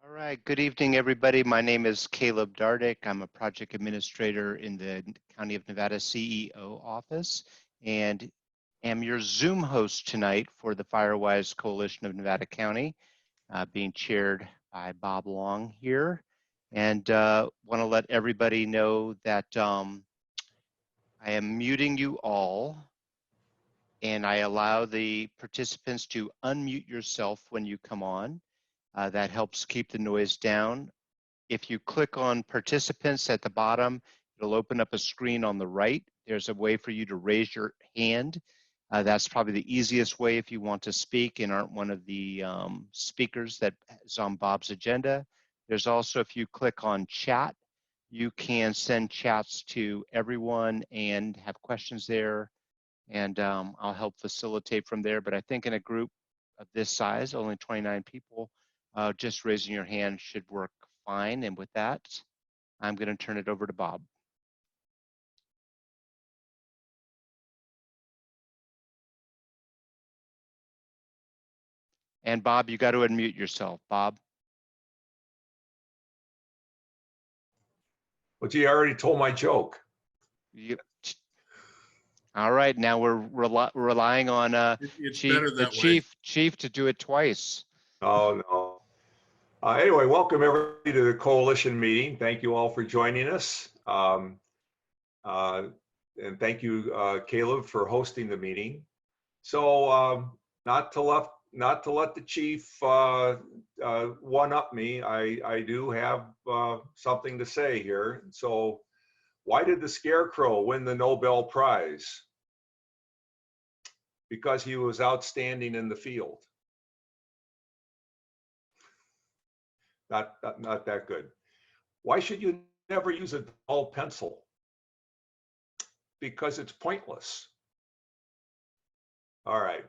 All right, good evening, everybody. My name is Caleb Dardick. I'm a project administrator in the County of Nevada CEO office and am your Zoom host tonight for the Firewise Coalition of Nevada County, being chaired by Bob Long here. And want to let everybody know that I am muting you all, and I allow the participants to unmute yourself when you come on. That helps keep the noise down. If you click on participants at the bottom, it'll open up a screen on the right. There's a way for you to raise your hand. That's probably the easiest way if you want to speak and aren't one of the speakers that is on Bob's agenda. There's also, if you click on chat, you can send chats to everyone and have questions there, and I'll help facilitate from there. But I think in a group of this size, only 29 people, just raising your hand should work fine. And with that, I'm going to turn it over to Bob. And Bob, you got to unmute yourself. Bob. Well, gee, I already told my joke. All right, now we're relying on chief to do it twice. Oh, no. Anyway, welcome everybody to the coalition meeting. Thank you all for joining us. And thank you, Caleb, for hosting the meeting. So not to let the chief one-up me, I do have something to say here. So why did the Scarecrow win the Nobel Prize? Because he was outstanding in the field. Not that good. Why should you never use a dull pencil? Because it's pointless. All right.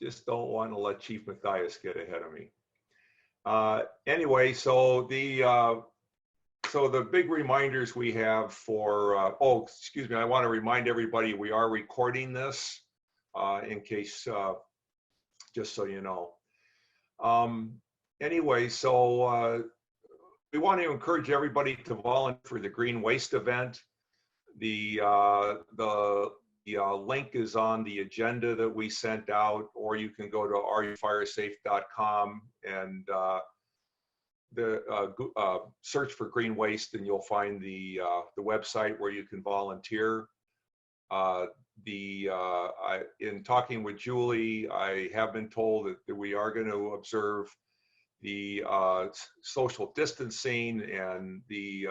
Just don't want to let Chief Matthias get ahead of me. Anyway, so the big reminders we have for, oh, excuse me, I want to remind everybody we are recording this in case, just so you know. Anyway, so we want to encourage everybody to volunteer for the Green Waste event. The link is on the agenda that we sent out, or you can go to areyoufiresafe.com and search for Green Waste, and you'll find the website where you can volunteer. In talking with Julie, I have been told that we are going to observe the social distancing and the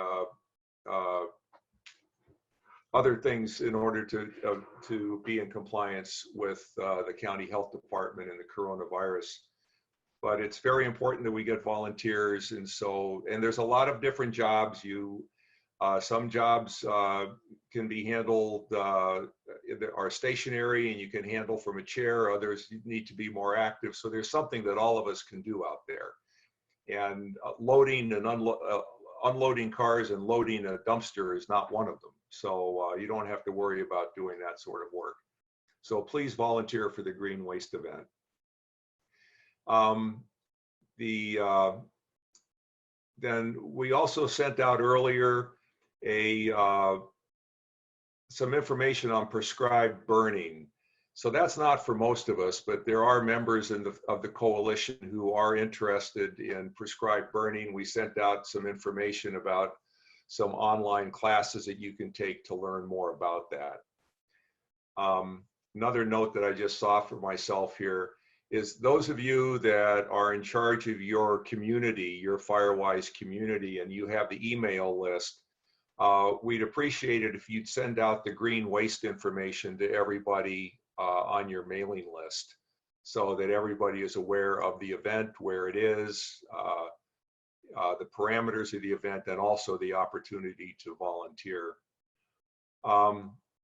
other things in order to be in compliance with the county health department and the coronavirus. But it's very important that we get volunteers, and there's a lot of different jobs. Some jobs can be handled, are stationary and you can handle from a chair. Others need to be more active. So there's something that all of us can do out there. And loading and unloading cars and loading a dumpster is not one of them. So you don't have to worry about doing that sort of work. So please volunteer for the Green Waste event. Then we also sent out earlier some information on prescribed burning. So that's not for most of us, but there are members of the coalition who are interested in prescribed burning. We sent out some information about some online classes that you can take to learn more about that. Another note that I just saw for myself here is those of you that are in charge of your community, your Firewise community, and you have the email list, we'd appreciate it if you'd send out the Green Waste information to everybody on your mailing list so that everybody is aware of the event, where it is, the parameters of the event, and also the opportunity to volunteer.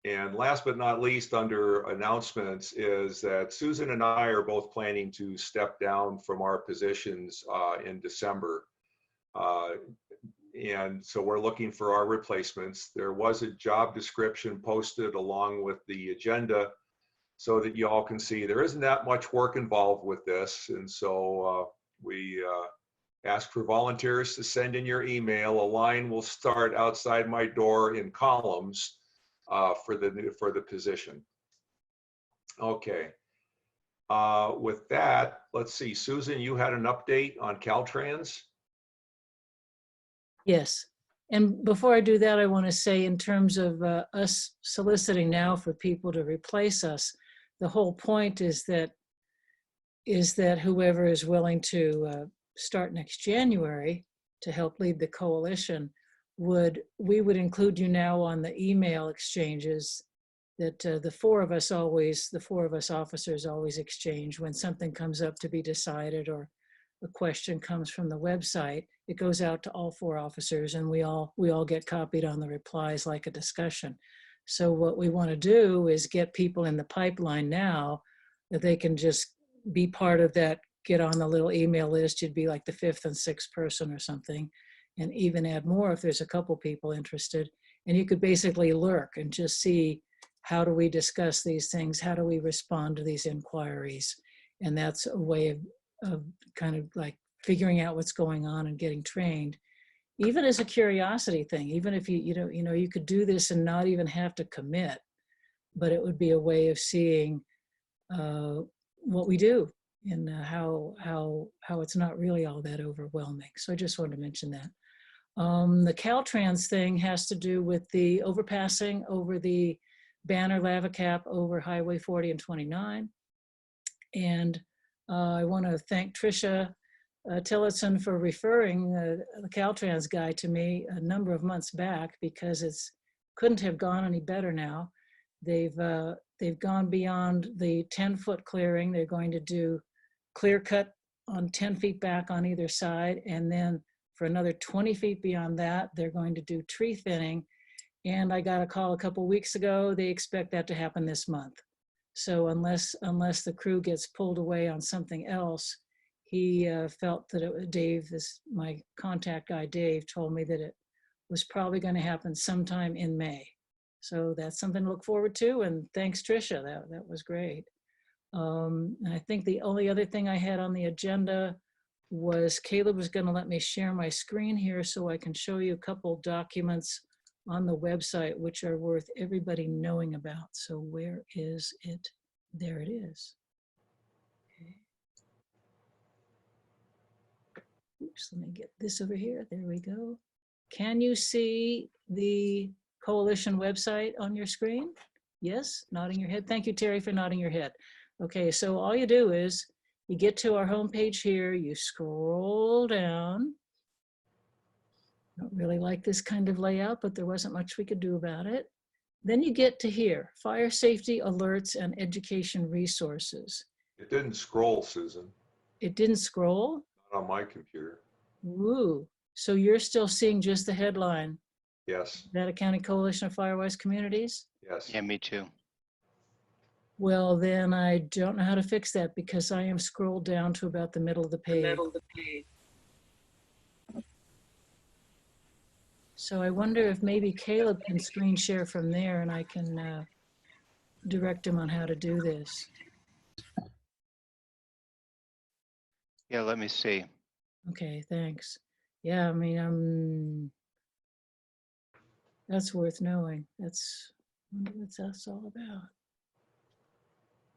And last but not least, under announcements, is that Susan and I are both planning to step down from our positions in December. And so we're looking for our replacements. There was a job description posted along with the agenda so that you all can see there isn't that much work involved with this. And so We ask for volunteers to send in your email. A line will start outside my door in columns for the position. Okay. With that, let's see, Susan, you had an update on Caltrans? Yes. And before I do that, I want to say in terms of us soliciting now for people to replace us, the whole point is that whoever is willing to start next January to help lead the coalition we would include you now on the email exchanges that the four of us officers always exchange when something comes up to be decided or a question comes from the website. It goes out to all four officers, and we all get copied on the replies like a discussion. So what we want to do is get people in the pipeline now that they can just be part of that, get on the little email list. You'd be like the fifth and sixth person or something, and even add more if there's a couple people interested. And you could basically lurk and just see, how do we discuss these things? How do we respond to these inquiries? And that's a way of kind of like figuring out what's going on and getting trained, even as a curiosity thing. Even if you could do this and not even have to commit, but it would be a way of seeing what we do and how it's not really all that overwhelming. So I just wanted to mention that. The Caltrans thing has to do with the overpassing over the Banner lava cap over Highway 40 and 29. And I want to thank Tricia Tillotson for referring the Caltrans guy to me a number of months back, because it's couldn't have gone any better now. They've gone beyond the 10-foot clearing. They're going to do clear cut on 10 feet back on either side. And then for another 20 feet beyond that, they're going to do tree thinning. And I got a call a couple weeks ago. They expect that to happen this month. So unless the crew gets pulled away on something else, he felt that Dave, my contact guy, Dave, told me that it was probably going to happen sometime in May. So that's something to look forward to. And thanks, Tricia. That was great. And I think the only other thing I had on the agenda was Caleb was going to let me share my screen here so I can show you a couple documents on the website which are worth everybody knowing about. So where is it? There it is. Okay. Oops, let me get this over here. There we go. Can you see the coalition website on your screen? Yes, nodding your head. Thank you, Terry, for nodding your head. Okay, so all you do is you get to our homepage here, you scroll down. I don't really like this kind of layout, but there wasn't much we could do about it. Then you get to here, fire safety alerts and education resources. It didn't scroll, Susan. It didn't scroll? Not on my computer. Woo. So you're still seeing just the headline? Yes. Nevada County Coalition of Firewise Communities? Yes. Yeah, me too. Well, then I don't know how to fix that because I am scrolled down to about the middle of the page. So I wonder if maybe Caleb can screen share from there and I can direct him on how to do this. Yeah, let me see. Okay, thanks. Yeah, I mean, that's worth knowing. That's what that's all about.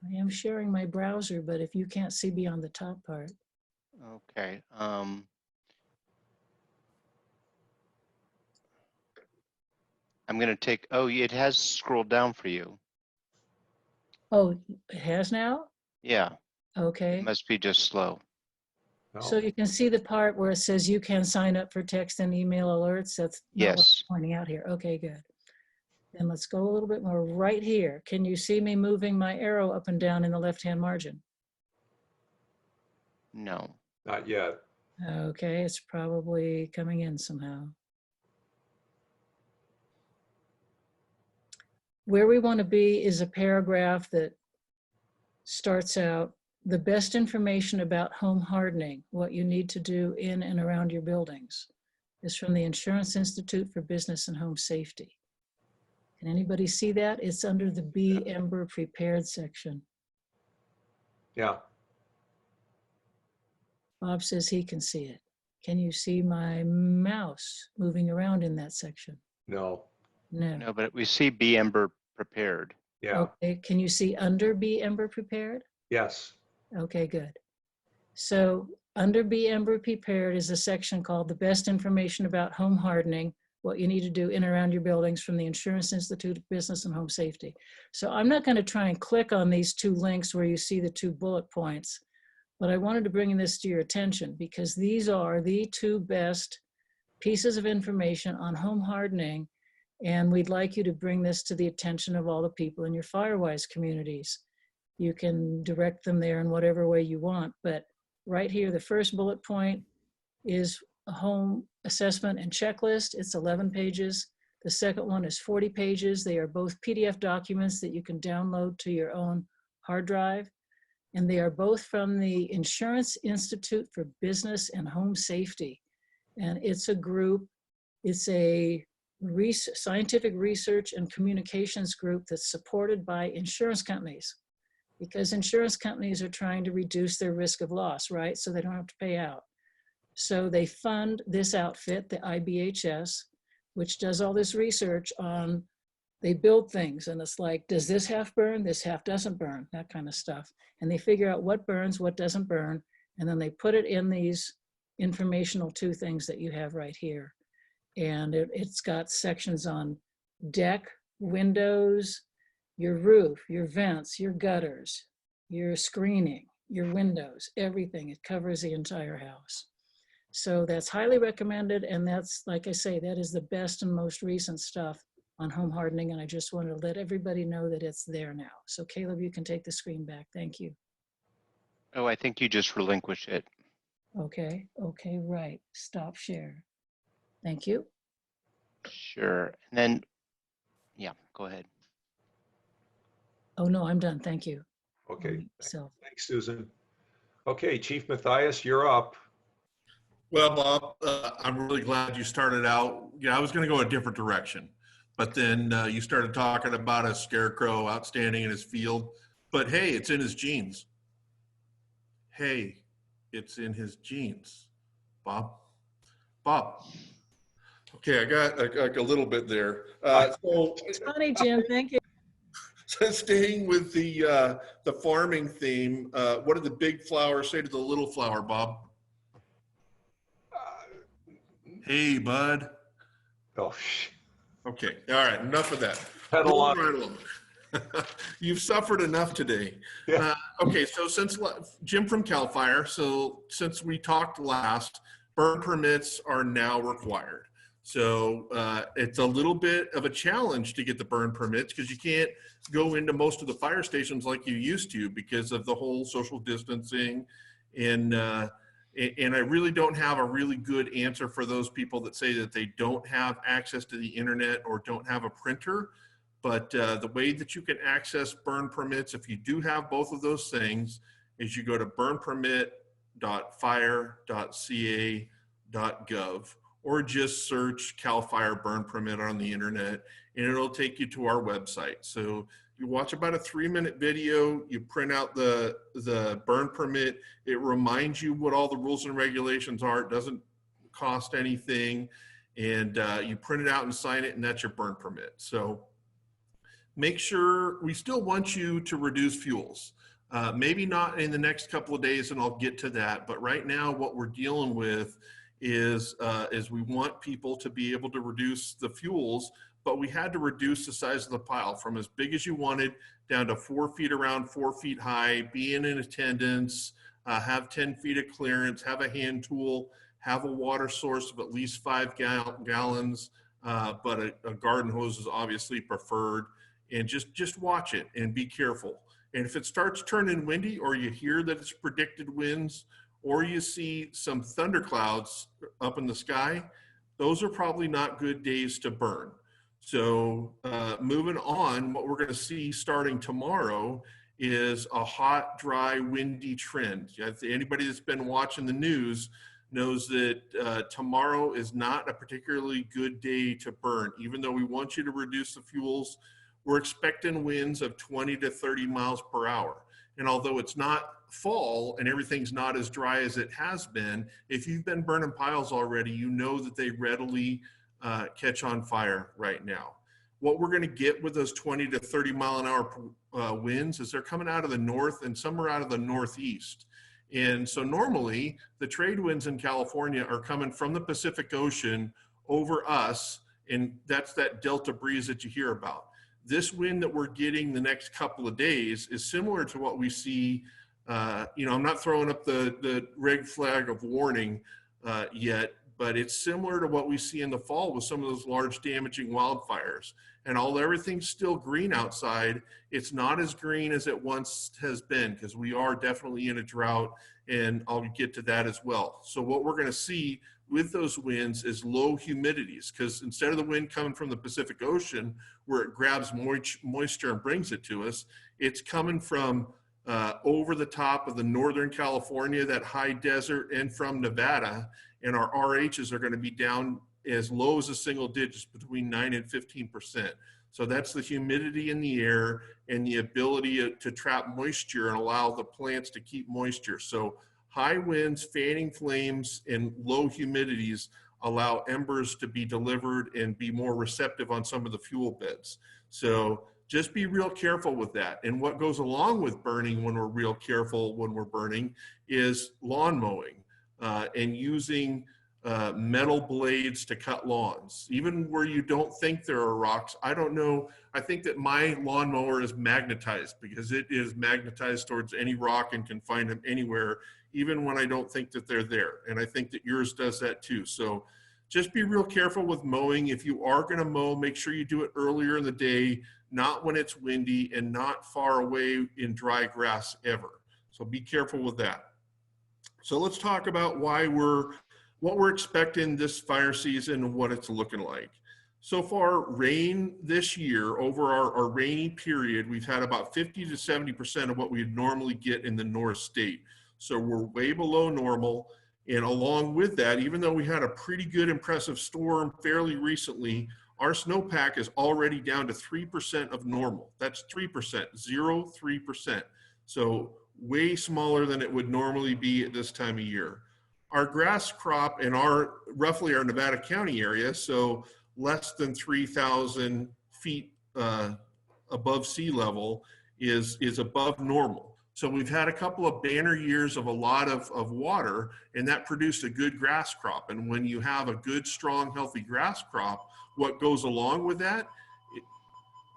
I am sharing my browser, but if you can't see beyond the top part. Okay. I'm going to take, oh, it has scrolled down for you. Oh, it has now? Yeah, Okay. it must be just slow. No. So you can see the part where it says you can sign up for text and email alerts. That's not what Yes. I'm pointing out here. Okay, good. Then let's go a little bit more right here. Can you see me moving my arrow up and down in the left-hand margin? No. Not yet. Okay, it's probably coming in somehow. Where we want to be is a paragraph that starts out, the best information about home hardening, what you need to do in and around your buildings, is from the Insurance Institute for Business and Home Safety. Can anybody see that? It's under the Be Ember Prepared section. Yeah. Bob says he can see it. Can you see my mouse moving around in that section? No. No. No, but we see Be Ember prepared. Yeah. Okay, can you see under Be Ember Prepared? Yes. Okay, good. So under Be Ember Prepared is a section called The Best Information About Home Hardening, what you need to do in and around your buildings from the Insurance Institute of Business and Home Safety. So I'm not going to try and click on these two links where you see the two bullet points, but I wanted to bring this to your attention because these are the two best pieces of information on home hardening, and we'd like you to bring this to the attention of all the people in your Firewise communities. You can direct them there in whatever way you want, but right here, the first bullet point is a home assessment and checklist. It's 11 pages. The second one is 40 pages. They are both PDF documents that you can download to your own hard drive. And they are both from the Insurance Institute for Business and Home Safety. And it's a group, it's a scientific research and communications group that's supported by insurance companies, because insurance companies are trying to reduce their risk of loss, right? So they don't have to pay out. So they fund this outfit, the IBHS, which does all this research on, they build things and it's like, does this half burn? This half doesn't burn, that kind of stuff. And they figure out what burns, what doesn't burn. And then they put it in these informational two things that you have right here. And it's got sections on deck, windows, your roof, your vents, your gutters, your screening, your windows, everything. It covers the entire house. So that's highly recommended. And that's, like I say, that is the best and most recent stuff on home hardening. And I just wanted to let everybody know that it's there now. So Caleb, you can take the screen back. Thank you. Oh, I think you just relinquished it. Okay, right. Stop share. Thank you. Sure. And then, yeah, go ahead. Oh, no, I'm done. Thank you. Okay. So, Thanks, Susan. Okay, Chief Matthias, you're up. Well, Bob, I'm really glad you started out. Yeah, I was going to go a different direction, but then you started talking about a scarecrow outstanding in his field. But hey, it's in his genes. Hey, it's in his genes. Bob. Okay, I got a little bit there. So it's funny, Jim. Thank you. So staying with the farming theme, what did the big flower say to the little flower, Bob? Hey, bud. Oh, Okay. All right. Enough of that. pedal on. Right along. You've suffered enough today. Yeah. Okay. So since Jim from CAL FIRE, so since we talked last, burn permits are now required. So it's a little bit of a challenge to get the burn permits because you can't go into most of the fire stations like you used to because of the whole social distancing. And I really don't have a really good answer for those people that say that they don't have access to the internet or don't have a printer. But the way that you can access burn permits, if you do have both of those things, is you go to burnpermit.fire.ca.gov or just search CAL FIRE burn permit on the internet and it'll take you to our website. So you watch about a 3-minute video, you print out the burn permit, it reminds you what all the rules and regulations are, it doesn't cost anything, and you print it out and sign it, and that's your burn permit. So make sure, we still want you to reduce fuels. Maybe not in the next couple of days, and I'll get to that, but right now what we're dealing with is we want people to be able to reduce the fuels, but we had to reduce the size of the pile from as big as you wanted down to 4 feet around, 4 feet high, be in attendance, have 10 feet of clearance, have a hand tool, have a water source of at least 5 gallons, but a garden hose is obviously preferred, and just watch it and be careful. And if it starts turning windy or you hear that it's predicted winds or you see some thunderclouds up in the sky, those are probably not good days to burn. So moving on, what we're going to see starting tomorrow is a hot, dry, windy trend. Anybody that's been watching the news knows that tomorrow is not a particularly good day to burn. Even though we want you to reduce the fuels, we're expecting winds of 20 to 30 miles per hour. And although it's not fall and everything's not as dry as it has been, if you've been burning piles already, you know that they readily catch on fire right now. What we're going to get with those 20 to 30 mile an hour winds is they're coming out of the north and some are out of the northeast. And so normally the trade winds in California are coming from the Pacific Ocean over us, and that's that delta breeze that you hear about. This wind that we're getting the next couple of days is similar to what we see. You know, I'm not throwing up the red flag of warning yet, but it's similar to what we see in the fall with some of those large damaging wildfires. And although everything's still green outside, it's not as green as it once has been, because we are definitely in a drought, and I'll get to that as well. So what we're going to see with those winds is low humidities, because instead of the wind coming from the Pacific Ocean where it grabs moisture and brings it to us, it's coming from over the top of the Northern California, that high desert, and from Nevada. And our RHs are going to be down as low as a single digits, between 9 and 15%. So that's the humidity in the air and the ability to trap moisture and allow the plants to keep moisture. So high winds, fanning flames, and low humidities allow embers to be delivered and be more receptive on some of the fuel beds. So just be real careful with that. And what goes along with burning, when we're real careful when we're burning, is lawn mowing and using metal blades to cut lawns, even where you don't think there are rocks. I don't know. I think that my lawnmower is magnetized, because it is magnetized towards any rock and can find them anywhere, even when I don't think that they're there. And I think that yours does that too. So just be real careful with mowing. If you are going to mow, make sure you do it earlier in the day, not when it's windy, and not far away in dry grass ever. So be careful with that. So let's talk about what we're expecting this fire season and what it's looking like. So far, rain this year, over our rainy period, we've had about 50 to 70% of what we'd normally get in the North State. So we're way below normal. And along with that, even though we had a pretty good impressive storm fairly recently, our snowpack is already down to 3% of normal. That's 3%, 3%. So way smaller than it would normally be at this time of year. Our grass crop in roughly our Nevada County area, so less than 3,000 feet above sea level, is above normal. So we've had a couple of banner years of a lot of water, and that produced a good grass crop. And when you have a good, strong, healthy grass crop, what goes along with that?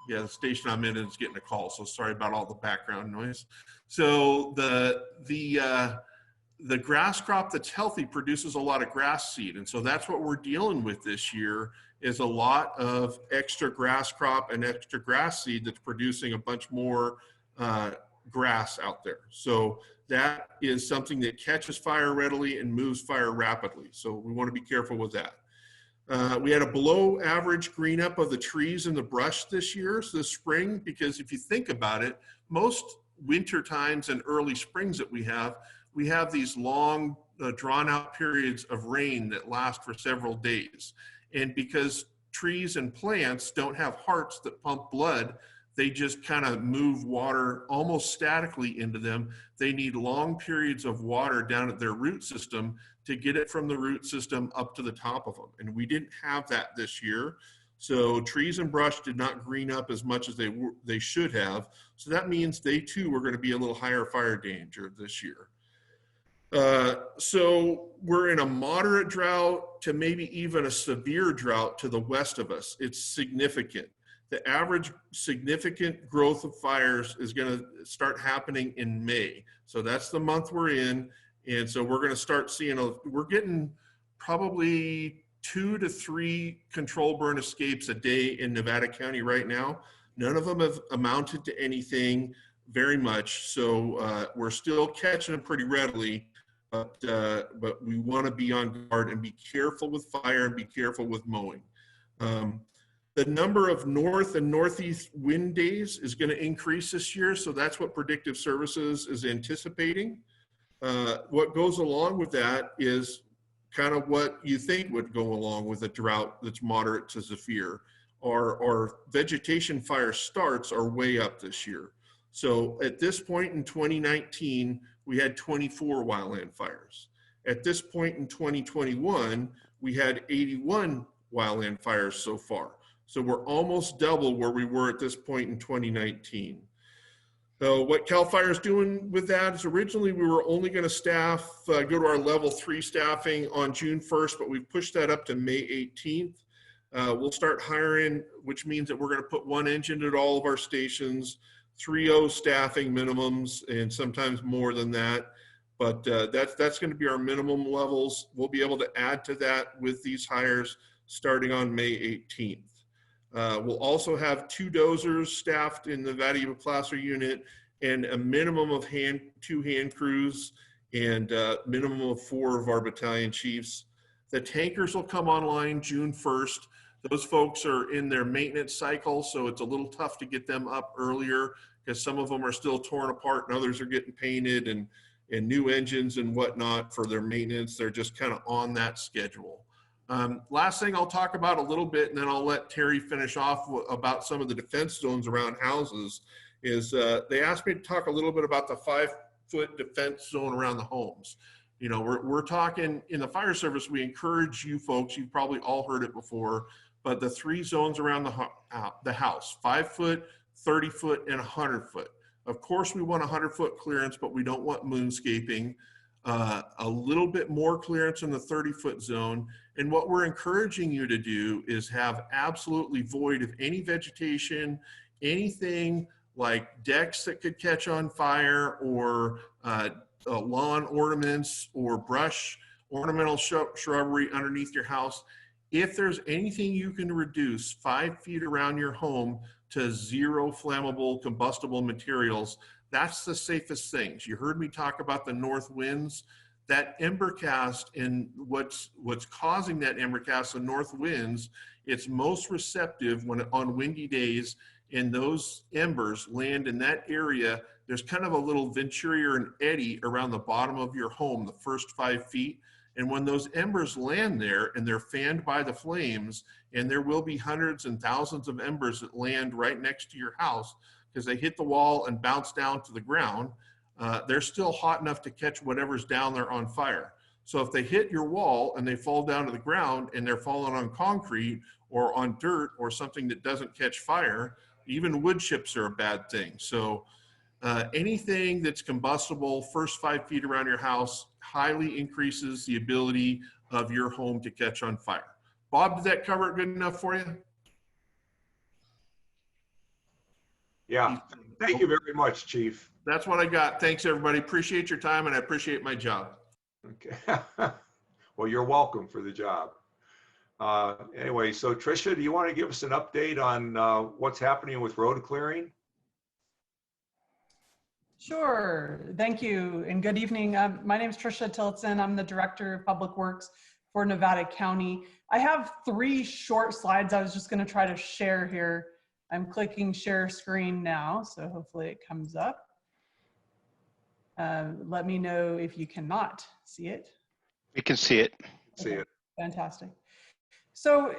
Yeah, the station I'm in is getting a call, so sorry about all the background noise. So the grass crop that's healthy produces a lot of grass seed. And so that's what we're dealing with this year, is a lot of extra grass crop and extra grass seed that's producing a bunch more grass out there. So that is something that catches fire readily and moves fire rapidly. So we want to be careful with that. We had a below average green up of the trees and the brush this spring, because if you think about it, most winter times and early springs that we have these long drawn out periods of rain that last for several days. And because trees and plants don't have hearts that pump blood, they just kind of move water almost statically into them. They need long periods of water down at their root system to get it from the root system up to the top of them. And we didn't have that this year. So trees and brush did not green up as much as they should have. So that means they too were going to be a little higher fire danger this year. So we're in a moderate drought to maybe even a severe drought to the west of us. It's significant. The average significant growth of fires is going to start happening in May. So that's the month we're in. And so we're going to start seeing, we're getting probably 2 to 3 control burn escapes a day in Nevada County right now. None of them have amounted to anything very much. So we're still catching them pretty readily. But we want to be on guard and be careful with fire and be careful with mowing. The number of north and northeast wind days is going to increase this year. So that's what Predictive Services is anticipating. What goes along with that is kind of what you think would go along with a drought that's moderate to severe. Our vegetation fire starts are way up this year. So at this point in 2019, we had 24 wildland fires. At this point in 2021, we had 81 wildland fires so far. So we're almost double where we were at this point in 2019. So what CAL FIRE is doing with that is originally we were only going to go to our level 3 staffing on June 1st, but we've pushed that up to May 18th. We'll start hiring, which means that we're going to put 1 engine at all of our stations, 3 staffing minimums, and sometimes more than that. But that's going to be our minimum levels. We'll be able to add to that with these hires starting on May 18th. We'll also have 2 dozers staffed in the Vatiba Placer unit and a minimum of 2 hand crews and minimum of 4 of our battalion chiefs. The tankers will come online June 1st. Those folks are in their maintenance cycle, so it's a little tough to get them up earlier because some of them are still torn apart and others are getting painted and new engines and whatnot for their maintenance. They're just kind of on that schedule. Last thing I'll talk about a little bit, and then I'll let Terry finish off about some of the defense zones around houses, is they asked me to talk a little bit about the 5-foot defense zone around the homes. You know, we're talking in the fire service, we encourage you folks, you've probably all heard it before, but the 3 zones around the house, 5-foot, 30-foot, and 100-foot. Of course, we want 100-foot clearance, but we don't want moonscaping. A little bit more clearance in the 30-foot zone. And what we're encouraging you to do is have absolutely void of any vegetation, anything like decks that could catch on fire or lawn ornaments or brush, ornamental shrubbery underneath your house. If there's anything you can reduce 5 feet around your home to 0 flammable combustible materials, that's the safest things. You heard me talk about the north winds. That ember cast and what's causing that ember cast, the north winds, it's most receptive when on windy days and those embers land in that area. There's kind of a little venturi or an eddy around the bottom of your home, the first 5 feet. And when those embers land there and they're fanned by the flames, and there will be hundreds and thousands of embers that land right next to your house because they hit the wall and bounce down to the ground, they're still hot enough to catch whatever's down there on fire. So if they hit your wall and they fall down to the ground and they're falling on concrete or on dirt or something that doesn't catch fire, even wood chips are a bad thing. So anything that's combustible, first 5 feet around your house, highly increases the ability of your home to catch on fire. Bob, did that cover it good enough for you? Yeah, thank you very much, Chief. That's what I got. Thanks, everybody. Appreciate your time, and I appreciate my job. Okay. Well, you're welcome for the job. Anyway, so Tricia, do you want to give us an update on what's happening with road clearing? Sure. Thank you and good evening. My name is Tricia Tillotson. I'm the Director of Public Works for Nevada County. I have 3 short slides I was just going to try to share here. I'm clicking share screen now, so hopefully it comes up. Let me know if you cannot see it. We can see it. See it. Fantastic. So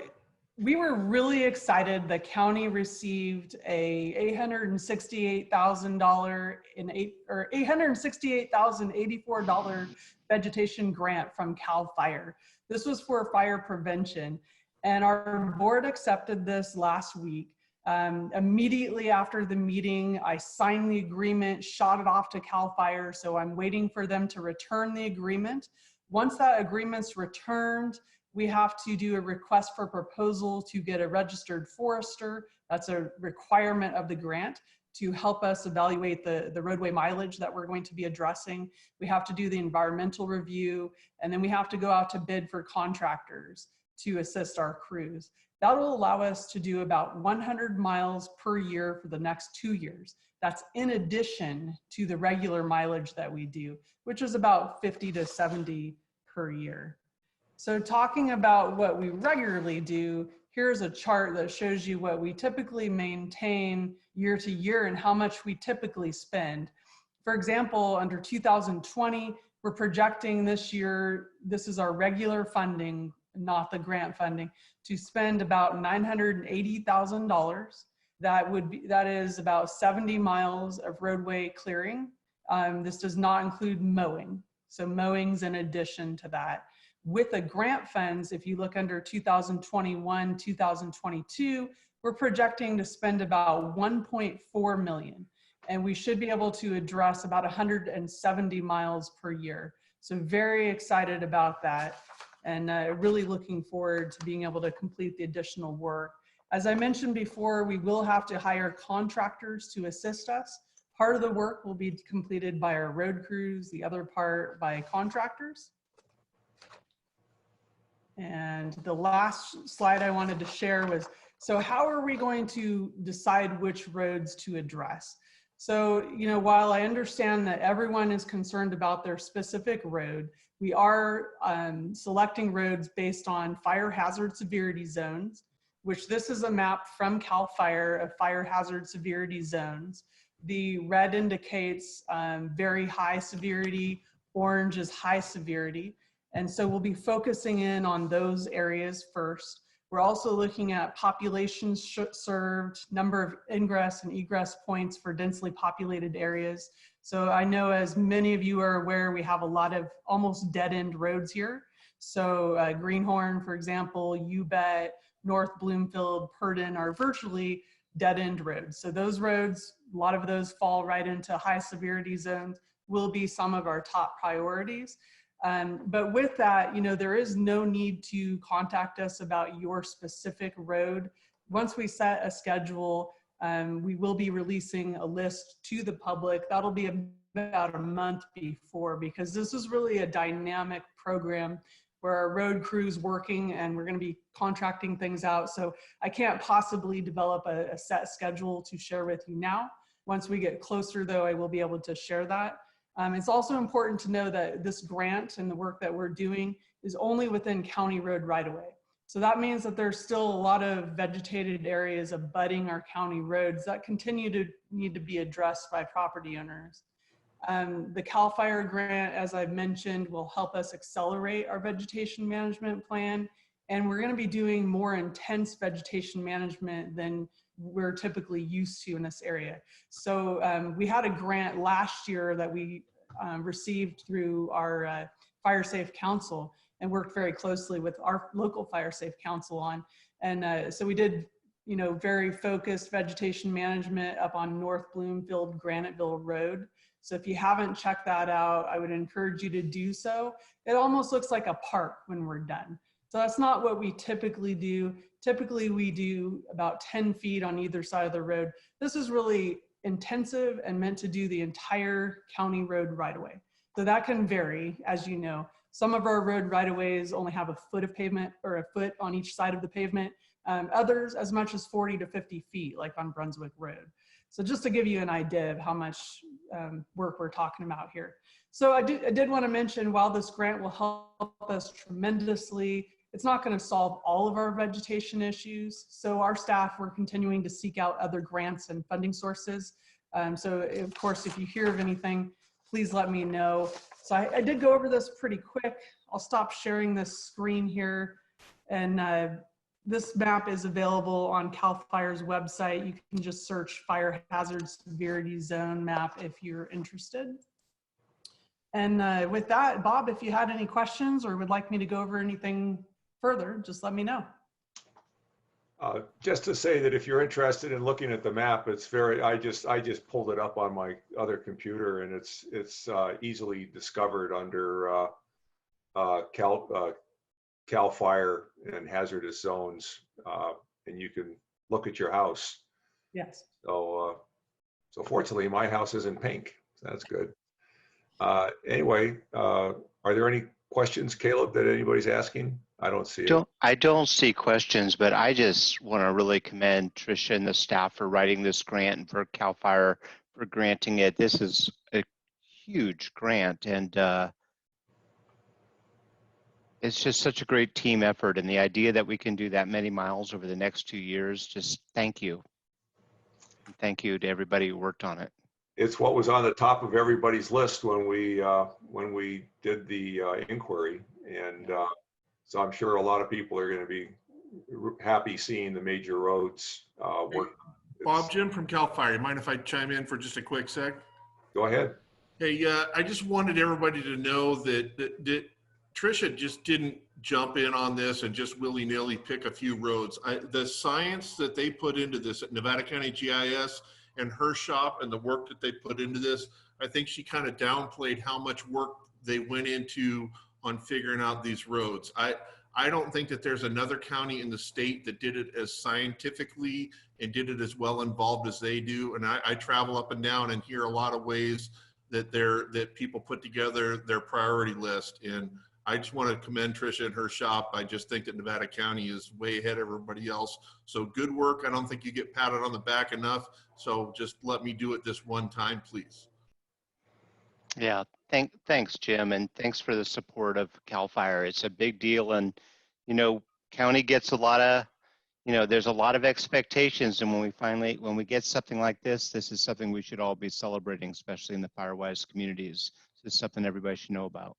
we were really excited. The county received a $868,084 vegetation grant from CAL FIRE. This was for fire prevention, and our board accepted this last week. Immediately after the meeting, I signed the agreement, shot it off to CAL FIRE, so I'm waiting for them to return the agreement. Once that agreement's returned, we have to do a request for proposal to get a registered forester. That's a requirement of the grant to help us evaluate the roadway mileage that we're going to be addressing. We have to do the environmental review, and then we have to go out to bid for contractors to assist our crews. That will allow us to do about 100 miles per year for the next 2 years. That's in addition to the regular mileage that we do, which is about 50 to 70 per year. So talking about what we regularly do, here's a chart that shows you what we typically maintain year to year and how much we typically spend. For example, under 2020, we're projecting this year, this is our regular funding, not the grant funding, to spend about $980,000. That is about 70 miles of roadway clearing. This does not include mowing. So mowing's in addition to that. With the grant funds, if you look under 2021, 2022, we're projecting to spend about 1.4 million. And we should be able to address about 170 miles per year. So very excited about that, and really looking forward to being able to complete the additional work. As I mentioned before, we will have to hire contractors to assist us. Part of the work will be completed by our road crews, the other part by contractors. And the last slide I wanted to share was, so how are we going to decide which roads to address? So, you know, while I understand that everyone is concerned about their specific road, we are selecting roads based on fire hazard severity zones, which this is a map from CAL FIRE of fire hazard severity zones. The red indicates very high severity, orange is high severity. And so we'll be focusing in on those areas first. We're also looking at populations served, number of ingress and egress points for densely populated areas. So I know, as many of you are aware, we have a lot of almost dead-end roads here. So Greenhorn, for example, Ubet, North Bloomfield, Purdon are virtually dead-end roads. So those roads, a lot of those fall right into high severity zones, will be some of our top priorities. But with that, you know, there is no need to contact us about your specific road. Once we set a schedule, we will be releasing a list to the public. That'll be about a month before, because this is really a dynamic program where our road crew's working and we're going to be contracting things out. So I can't possibly develop a set schedule to share with you now. Once we get closer, though, I will be able to share that. It's also important to know that this grant and the work that we're doing is only within county road right-of-way. So that means that there's still a lot of vegetated areas abutting our county roads that continue to need to be addressed by property owners. The CAL FIRE grant, as I've mentioned, will help us accelerate our vegetation management plan. And we're going to be doing more intense vegetation management than we're typically used to in this area. So we had a grant last year that we received through our Fire Safe Council and worked very closely with our local Fire Safe Council on. And so we did, you know, very focused vegetation management up on North Bloomfield, Graniteville Road. So if you haven't checked that out, I would encourage you to do so. It almost looks like a park when we're done. So that's not what we typically do. Typically we do about 10 feet on either side of the road. This is really intensive and meant to do the entire county road right-of-way. So that can vary, as you know. Some of our road right-of-ways only have a foot of pavement or a foot on each side of the pavement. Others as much as 40 to 50 feet, like on Brunswick Road. So just to give you an idea of how much work we're talking about here. So I did want to mention, while this grant will help us tremendously, it's not going to solve all of our vegetation issues. So our staff, we're continuing to seek out other grants and funding sources. So of course, if you hear of anything, please let me know. So I did go over this pretty quick. I'll stop sharing this screen here. And this map is available on CAL FIRE's website. You can just search Fire Hazard Severity Zone map if you're interested. And with that, Bob, if you had any questions or would like me to go over anything further, just let me know. Just to say that if you're interested in looking at the map, it's very, I just pulled it up on my other computer, and it's easily discovered under CAL FIRE and hazardous zones, and you can look at your house. Yes. So fortunately, my house isn't pink. So that's good. Anyway, are there any questions, Caleb, that anybody's asking? I don't see it. I don't see questions, but I just want to really commend Tricia and the staff for writing this grant and for CAL FIRE for granting it. This is a huge grant, and it's just such a great team effort. And the idea that we can do that many miles over the next 2 years, just thank you. And thank you to everybody who worked on it. It's what was on the top of everybody's list when we did the inquiry, and so I'm sure a lot of people are going to be happy seeing the major roads work. Bob, Jim from CAL FIRE. You mind if I chime in for just a quick sec? Go ahead. Hey, I just wanted everybody to know that Tricia just didn't jump in on this and just willy-nilly pick a few roads. The science that they put into this at Nevada County GIS and her shop and the work that they put into this, I think she kind of downplayed how much work they went into on figuring out these roads. I don't think that there's another county in the state that did it as scientifically and did it as well involved as they do. And I travel up and down and hear a lot of ways that people put together their priority list. And I just want to commend Tricia and her shop. I just think that Nevada County is way ahead of everybody else. So good work. I don't think you get patted on the back enough. So just let me do it this one time, please. Yeah, thanks, Jim, and thanks for the support of CAL FIRE. It's a big deal, and county gets a lot of, there's a lot of expectations, and when we get something like this is something we should all be celebrating, especially in the Firewise communities. This is something everybody should know about.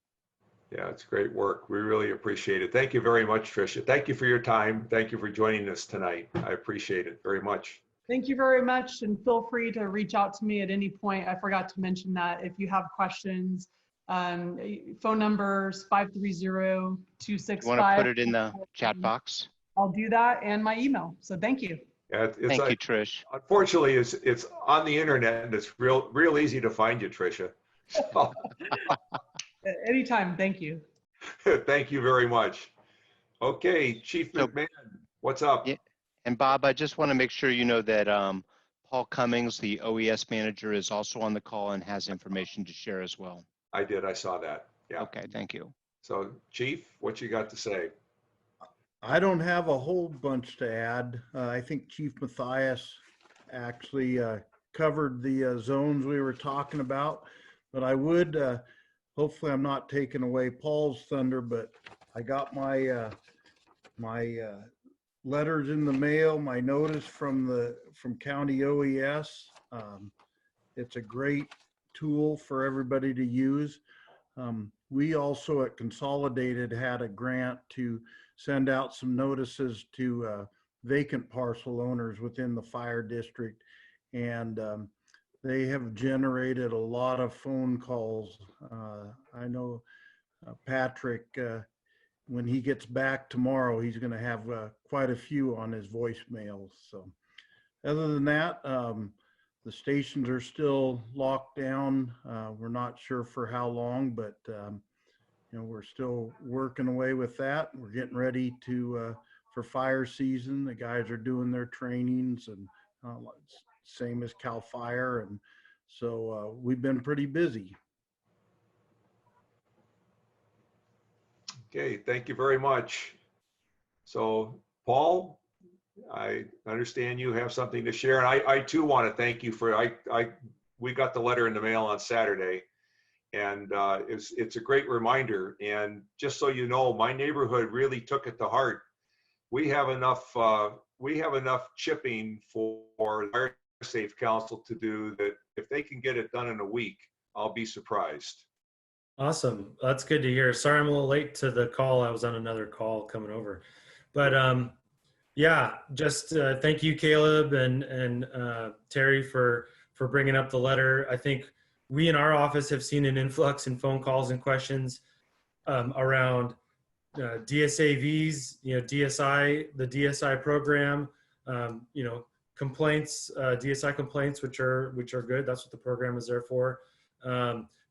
Yeah, it's great work. We really appreciate it. Thank you very much, Tricia. Thank you for your time. Thank you for joining us tonight. I appreciate it very much. Thank you very much, and feel free to reach out to me at any point. I forgot to mention that if you have questions, phone numbers 530-265. You want to put it in the chat box? I'll do that, and my email. So thank you. Yeah, Thank you, Trish. Unfortunately, it's on the internet, and it's real easy to find you, Tricia. So, Anytime. Thank you. thank you very much. Okay, Chief McMahon, what's up? Yeah. And Bob, I just want to make sure you know that Paul Cummings, the OES manager, is also on the call and has information to share as well. I did. I saw that. Yeah. Okay, thank you. So, Chief, what you got to say? I don't have a whole bunch to add. I think Chief Matthias actually covered the zones we were talking about, but I would, hopefully I'm not taking away Paul's thunder, but I got my letters in the mail, my notice from County OES. It's a great tool for everybody to use. We also at Consolidated had a grant to send out some notices to vacant parcel owners within the fire district. And they have generated a lot of phone calls. I know Patrick, when he gets back tomorrow, he's going to have quite a few on his voicemails. So other than that, the stations are still locked down. We're not sure for how long, but we're still working away with that. We're getting ready for fire season. The guys are doing their trainings, and same as CAL FIRE, and so we've been pretty busy. Okay, thank you very much. So, Paul, I understand you have something to share, and I too want to thank you for. We got the letter in the mail on Saturday, and it's a great reminder. And just so you know, my neighborhood really took it to heart. We have enough chipping for Fire Safe Council to do that. If they can get it done in a week, I'll be surprised. Awesome. That's good to hear. Sorry, I'm a little late to the call. I was on another call coming over, but yeah, just thank you, Caleb and Terry for bringing up the letter. I think we in our office have seen an influx in phone calls and questions around DSAVs, DSI, the DSI program, complaints, DSI complaints, which are good. That's what the program is there for.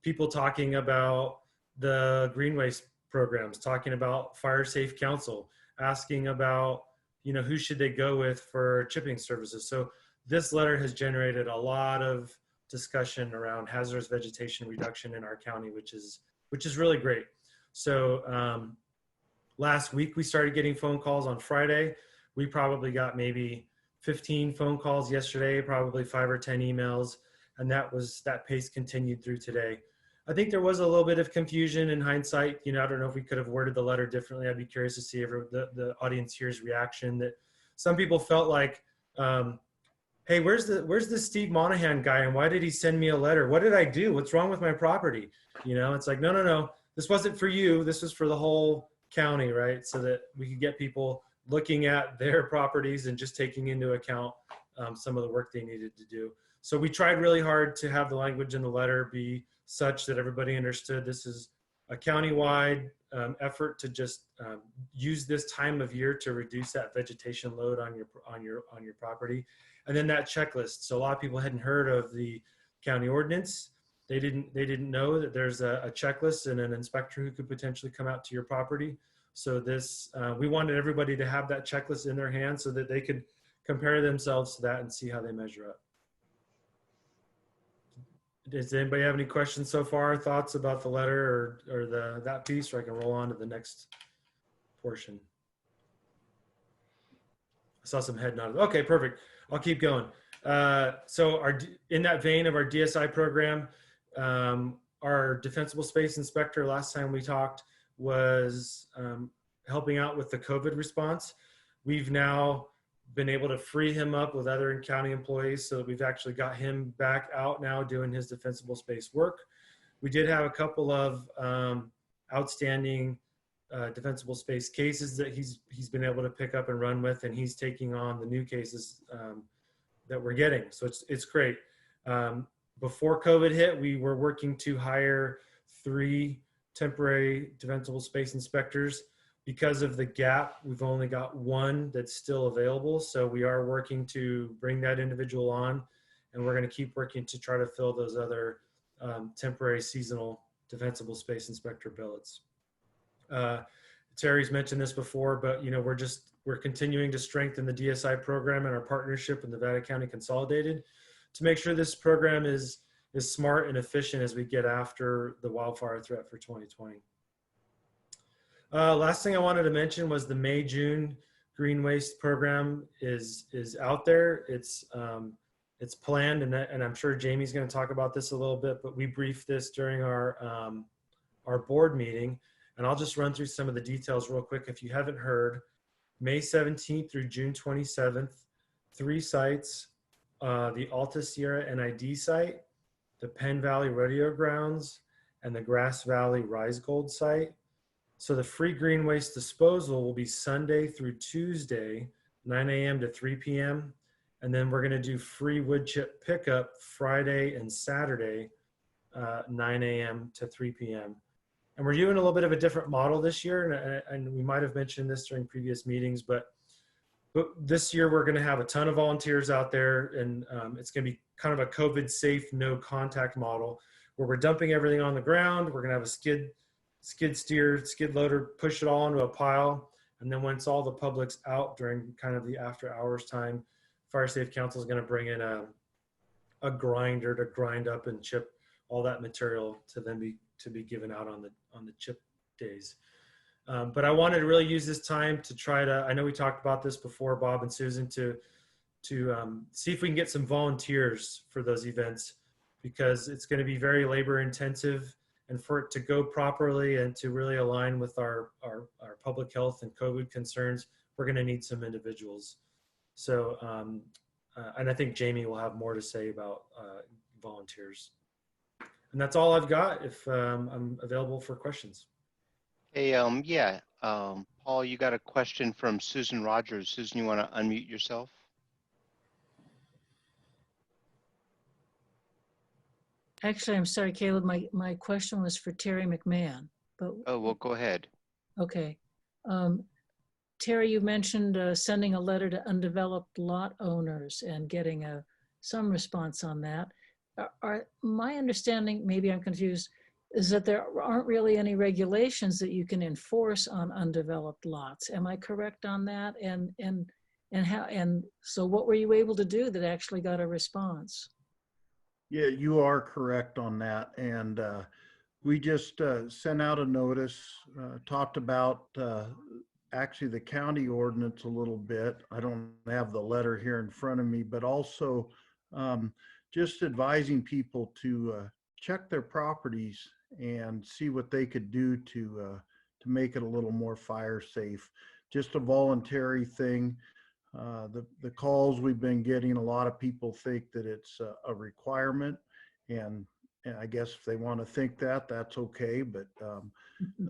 People talking about the green waste programs, talking about Fire Safe Council, asking about, who should they go with for chipping services. So this letter has generated a lot of discussion around hazardous vegetation reduction in our county, which is really great. So last week we started getting phone calls on Friday. We probably got maybe 15 phone calls yesterday, probably 5 or 10 emails, and that pace continued through today. I think there was a little bit of confusion in hindsight. I don't know if we could have worded the letter differently. I'd be curious to see the audience here's reaction. That some people felt like, hey, where's the Steve Monahan guy, and why did he send me a letter? What did I do? What's wrong with my property? It's like, no. This wasn't for you. This was for the whole county, right? So that we could get people looking at their properties and just taking into account some of the work they needed to do. So we tried really hard to have the language in the letter be such that everybody understood this is a countywide effort to just use this time of year to reduce that vegetation load on your property. And then that checklist. So a lot of people hadn't heard of the county ordinance. They didn't know that there's a checklist and an inspector who could potentially come out to your property. So this, we wanted everybody to have that checklist in their hands so that they could compare themselves to that and see how they measure up. Does anybody have any questions so far, thoughts about the letter or that piece, or I can roll on to the next portion? I saw some head nods. Okay, perfect. I'll keep going. So in that vein of our DSI program, our defensible space inspector last time we talked was helping out with the COVID response. We've now been able to free him up with other county employees, so we've actually got him back out now doing his defensible space work. We did have a couple of outstanding defensible space cases that he's been able to pick up and run with, and he's taking on the new cases that we're getting. So it's great. Before COVID hit, we were working to hire 3 temporary defensible space inspectors. Because of the gap, we've only got 1 that's still available. So we are working to bring that individual on, and we're going to keep working to try to fill those other temporary seasonal defensible space inspector billets. Terry's mentioned this before, but we're continuing to strengthen the DSI program and our partnership with Nevada County Consolidated to make sure this program is smart and efficient as we get after the wildfire threat for 2020. Last thing I wanted to mention was the May-June green waste program is out there. It's planned, and I'm sure Jamie's going to talk about this a little bit, but we briefed this during our board meeting, and I'll just run through some of the details real quick. If you haven't heard, May 17th through June 27th, 3 sites, the Alta Sierra NID site, the Penn Valley Rodeo Grounds, and the Grass Valley Rise Gold site. So the free green waste disposal will be Sunday through Tuesday, 9 a.m. to 3 p.m. And then we're going to do free wood chip pickup Friday and Saturday, 9 a.m. to 3 p.m. And we're doing a little bit of a different model this year. And we might have mentioned this during previous meetings, but this year we're going to have a ton of volunteers out there, and it's going to be kind of a COVID safe, no contact model where we're dumping everything on the ground. We're going to have a skid steer, skid loader, push it all into a pile. And then once all the public's out during kind of the after hours time, Fire Safe Council is going to bring in a grinder to grind up and chip all that material to then be given out on the chip days. But I wanted to really use this time to try to, I know we talked about this before, Bob and Susan, to see if we can get some volunteers for those events, because it's going to be very labor intensive, and for it to go properly and to really align with our public health and COVID concerns, we're going to need some individuals. So, and I think Jamie will have more to say about volunteers. And that's all I've got. If I'm available for questions. Hey, Paul, you got a question from Susan Rogers. Susan, you want to unmute yourself? Actually, I'm sorry, Caleb, my question was for Terry McMahon, but. Oh, well, go ahead. Okay. Terry, you mentioned sending a letter to undeveloped lot owners and getting some response on that. My understanding, maybe I'm confused, is that there aren't really any regulations that you can enforce on undeveloped lots. Am I correct on that? And so what were you able to do that actually got a response? Yeah, you are correct on that. And we just sent out a notice, talked about actually the county ordinance a little bit. I don't have the letter here in front of me, but also just advising people to check their properties and see what they could do to make it a little more fire safe. Just a voluntary thing. The calls we've been getting, a lot of people think that it's a requirement, and I guess if they want to think that, that's okay, but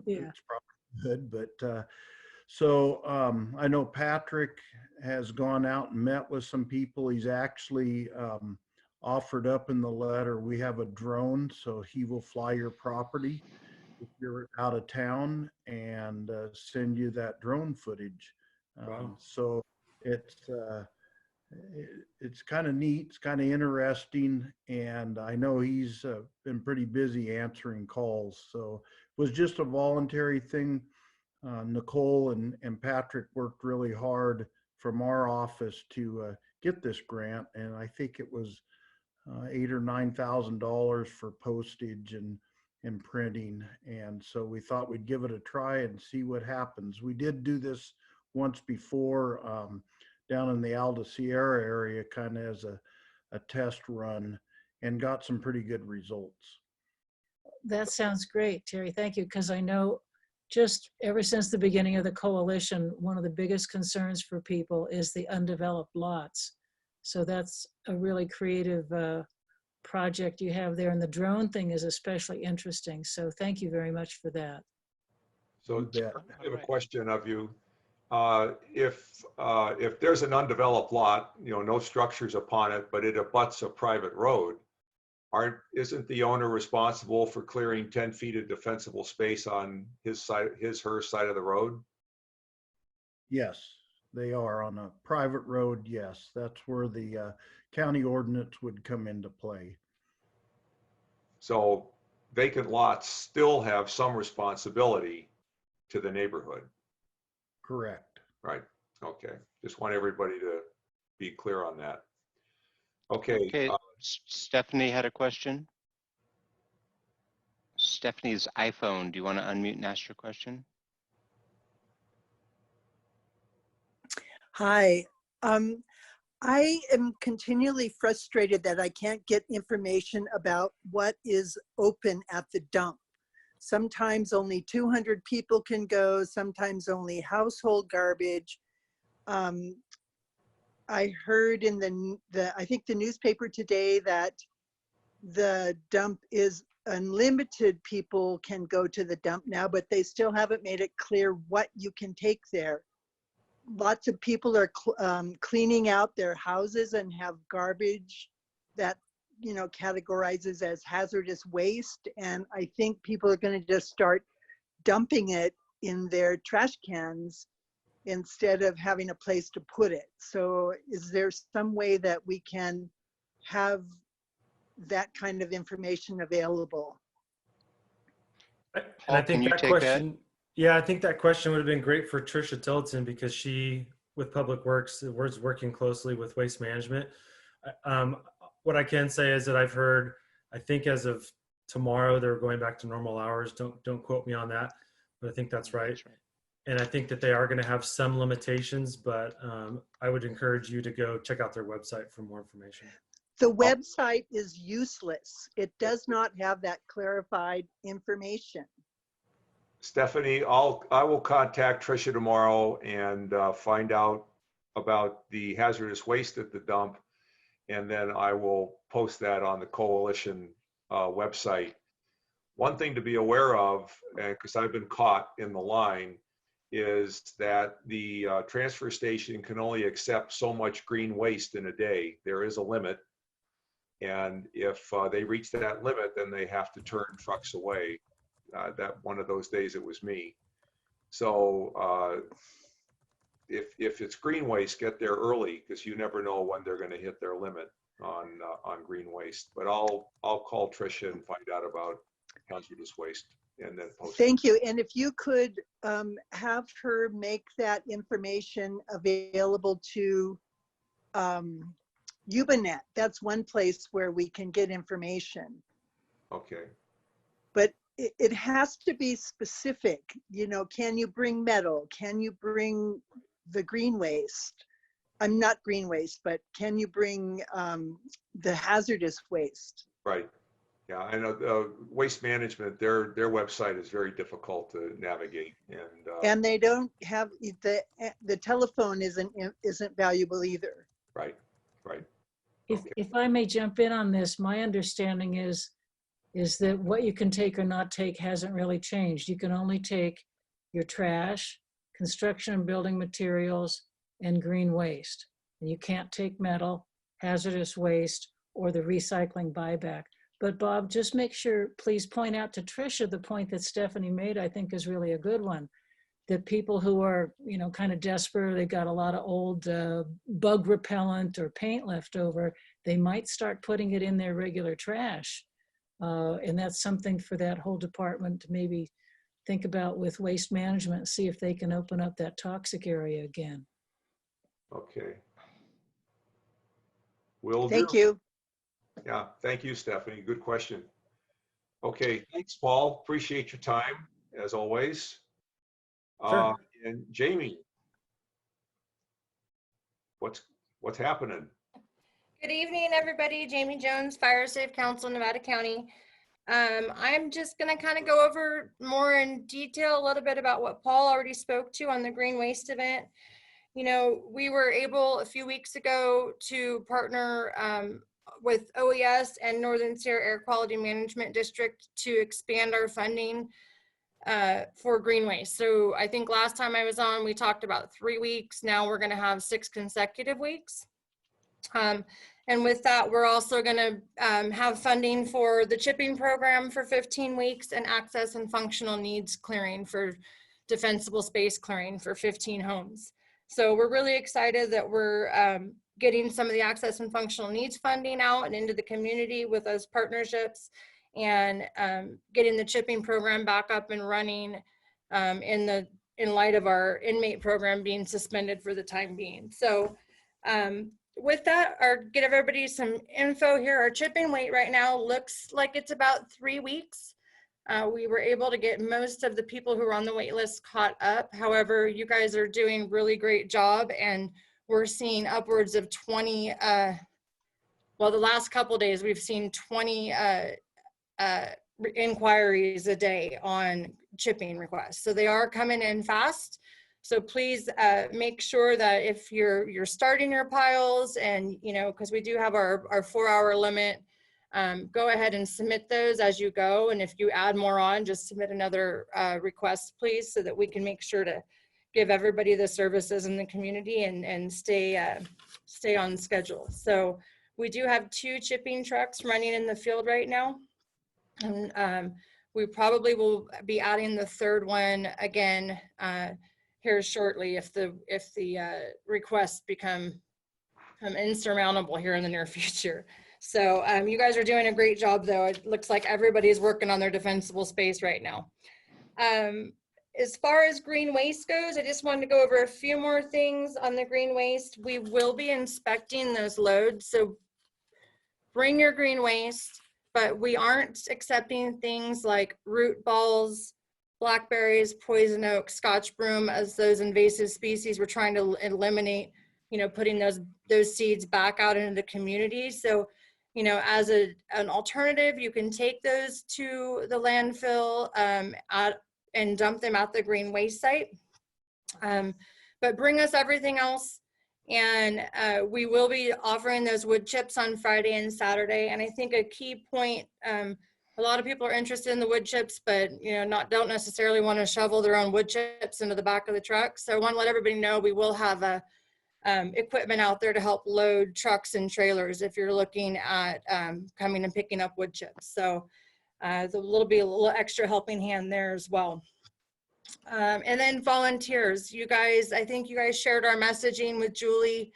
Yeah. it's probably good. But So I know Patrick has gone out and met with some people. He's actually offered up in the letter, we have a drone, so he will fly your property if you're out of town and send you that drone footage. Wow. So it's kind of neat, it's kind of interesting, and I know he's been pretty busy answering calls. So it was just a voluntary thing. Nicole and Patrick worked really hard from our office to get this grant, and I think it was $8,000 or $9,000 for postage and printing. And so we thought we'd give it a try and see what happens. We did do this once before down in the Alta Sierra area, kind of as a test run, and got some pretty good results. That sounds great, Terry. Thank you. Because I know just ever since the beginning of the coalition, one of the biggest concerns for people is the undeveloped lots. So that's a really creative project you have there. And the drone thing is especially interesting. So thank you very much for that. So You bet. I have a question of you. If there's an undeveloped lot, no structures upon it, but it abuts a private road, isn't the owner responsible for clearing 10 feet of defensible space on her side of the road? Yes, they are on a private road. Yes, that's where the county ordinance would come into play. So vacant lots still have some responsibility to the neighborhood. Correct. Right. Okay. Just want everybody to be clear on that. Okay. Okay, Stephanie had a question. Stephanie's iPhone, do you want to unmute and ask your question? Hi. I am continually frustrated that I can't get information about what is open at the dump. Sometimes only 200 people can go, sometimes only household garbage. I heard in I think the newspaper today that the dump is unlimited. People can go to the dump now, but they still haven't made it clear what you can take there. Lots of people are cleaning out their houses and have garbage that categorizes as hazardous waste, and I think people are going to just start dumping it in their trash cans instead of having a place to put it. So is there some way that we can have that kind of information available? And Paul, I think can you that take that? question, yeah, I think that question would have been great for Tricia Tillotson, because she, with Public Works, was working closely with Waste Management. What I can say is that I've heard, I think as of tomorrow, they're going back to normal hours. Don't quote me on that, but I think that's right. That's right. And I think that they are going to have some limitations, but I would encourage you to go check out their website for more information. The website is useless. It does not have that clarified information. Stephanie, I will contact Tricia tomorrow and find out about the hazardous waste at the dump, and then I will post that on the coalition website. One thing to be aware of, because I've been caught in the line, is that the transfer station can only accept so much green waste in a day. There is a limit, and if they reach that limit, then they have to turn trucks away. That one of those days it was me. So if it's green waste, get there early, because you never know when they're going to hit their limit on green waste. But I'll call Tricia and find out about hazardous waste and then post. Thank you. And if you could have her make that information available to Ubinet. That's one place where we can get information. Okay. But it has to be specific. Can you bring metal? Can you bring the green waste? I'm not green waste, but can you bring the hazardous waste? Right. Yeah, I know Waste Management, their website is very difficult to navigate, and they don't have the telephone isn't valuable either. Right. Right. If I may jump in on this, my understanding is that what you can take or not take hasn't really changed. You can only take your trash, construction and building materials, and green waste. And you can't take metal, hazardous waste, or the recycling buyback. But Bob, just make sure, please point out to Tricia the point that Stephanie made, I think is really a good one. That people who are, you know, kind of desperate, they got a lot of old bug repellent or paint left over, they might start putting it in their regular trash. And that's something for that whole department to maybe think about with waste management, see if they can open up that toxic area again. Okay. Will do. Thank you. Yeah, thank you, Stephanie. Good question. Okay, thanks, Paul. Appreciate your time, as always. Sure. And Jamie, what's happening? Good evening, everybody. Jamie Jones, Fire Safe Council, Nevada County. I'm just going to kind of go over more in detail a little bit about what Paul already spoke to on the green waste event. You know, we were able a few weeks ago to partner with OES and Northern Sierra Air Quality Management District to expand our funding for green waste. So I think last time I was on, we talked about 3 weeks. Now we're going to have 6 consecutive weeks. And with that, we're also going to have funding for the chipping program for 15 weeks and access and functional needs clearing for defensible space clearing for 15 homes. So we're really excited that we're getting some of the access and functional needs funding out and into the community with those partnerships, and getting the chipping program back up and running in light of our inmate program being suspended for the time being. So with that, give everybody some info here. Our chipping wait right now looks like it's about 3 weeks. We were able to get most of the people who are on the wait list caught up. However, you guys are doing a really great job, and we're seeing upwards of 20, well, the last couple of days, we've seen 20 inquiries a day on chipping requests. So they are coming in fast. So please make sure that if you're starting your piles, and, you know, because we do have our 4-hour limit, go ahead and submit those as you go. And if you add more on, just submit another request, please, so that we can make sure to give everybody the services in the community and stay on schedule. So we do have 2 chipping trucks running in the field right now. And we probably will be adding the 3rd one again here shortly if the requests become insurmountable here in the near future. So you guys are doing a great job, though. It looks like everybody's working on their defensible space right now. As far as green waste goes, I just wanted to go over a few more things on the green waste. We will be inspecting those loads. So bring your green waste, but we aren't accepting things like root balls, blackberries, poison oak, scotch broom as those invasive species. We're trying to eliminate, you know, putting those seeds back out into the community. So, you know, as an alternative, you can take those to the landfill and dump them at the green waste site. But bring us everything else. And we will be offering those wood chips on Friday and Saturday. And I think a key point, a lot of people are interested in the wood chips, but, you know, don't necessarily want to shovel their own wood chips into the back of the truck. So I want to let everybody know we will have equipment out there to help load trucks and trailers if you're looking at coming and picking up wood chips. So there's a little extra helping hand there as well. And then volunteers. You guys, I think you guys shared our messaging with Julie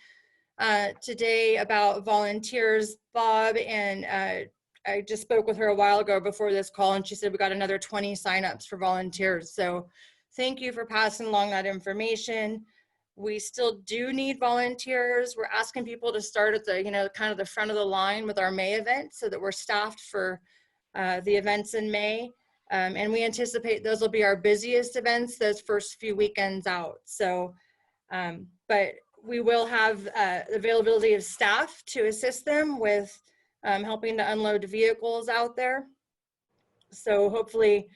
today about volunteers. Bob and I just spoke with her a while ago before this call, and she said we got another 20 signups for volunteers. So thank you for passing along that information. We still do need volunteers. We're asking people to start at the, you know, kind of the front of the line with our May event so that we're staffed for the events in May. And we anticipate those will be our busiest events those first few weekends out. So, but we will have availability of staff to assist them with helping to unload vehicles out there. So hopefully